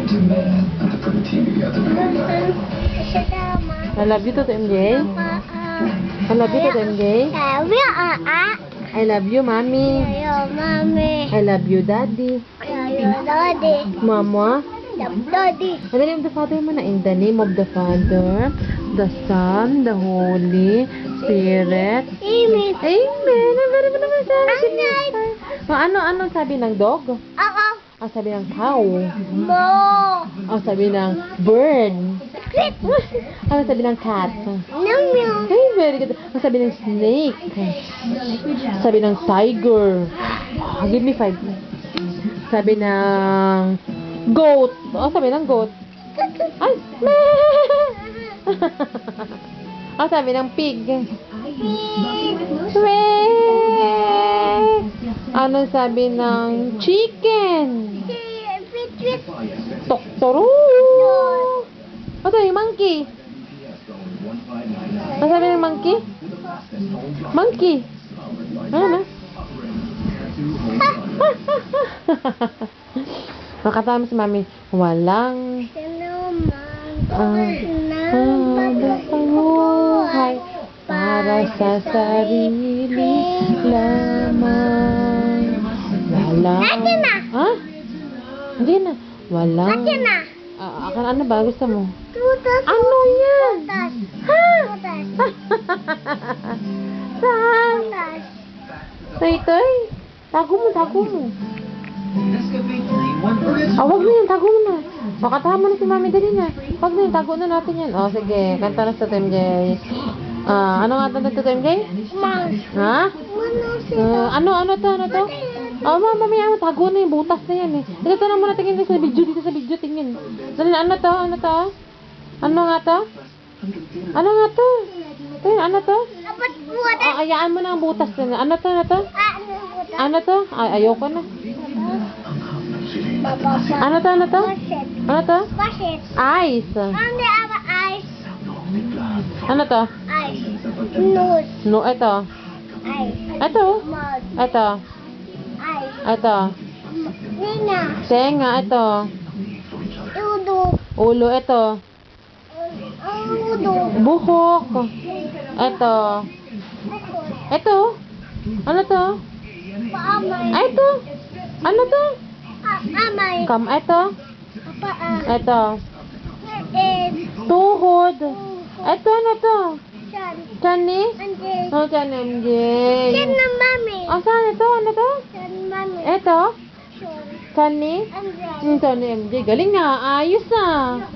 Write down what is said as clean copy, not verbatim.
to man and to put the TV at the very back. I love you to MJ. I love you to MJ. I love you, mommy. I love you, daddy. Mama. In the name of the Father, in the name of the Father, the Son, the Holy Spirit. Amen. Ano sabi ng dog? Ang sabi ng cow? Ang sabi ng bird? Ano sabi ng cat? Hey, very good. Ang sabi ng snake? Sabi ng tiger? Give me 5. Sabi ng goat. Oh, sabi ng goat. Ay, ang sabi ng pig. Ano sabi ng chicken? Toktoro. Ano sabi ng monkey? Ano sabi ng monkey? Monkey. Ano? Makatama si mami. Walang buhay para sa sarili lamang. Walang ha? Hindi na. Walang ano ba gusto mo? Ano yan? Ha? Saan? Toy. Tago mo. Wag na yan, tago mo na. Makatahan mo na si mami, dali na. Wag na yan, tago na natin yan. O, sige, kanta na sa MJ. Ano nga ito to MJ? Ha? Ano to? Mamaya, tago na yung butas na yan eh. Ito na muna, tingin sa video, tingin. Dali na, ano to? Ano nga to? Tingin, ano to? Ayaan mo na ang butas na. Ano to? Ay, ayoko na. Ano to? Ice. Ano to? No, ito. Tenga, ito. Ulo, ito. Buhok. Ito. Ano to? Ito. Ano to? Ito. Tuhod. Ito, ano to? Chani? Chan MJ. Saan ito? Ano to? Ito? Chani? Chan MJ. Galing nga. Ayos ah.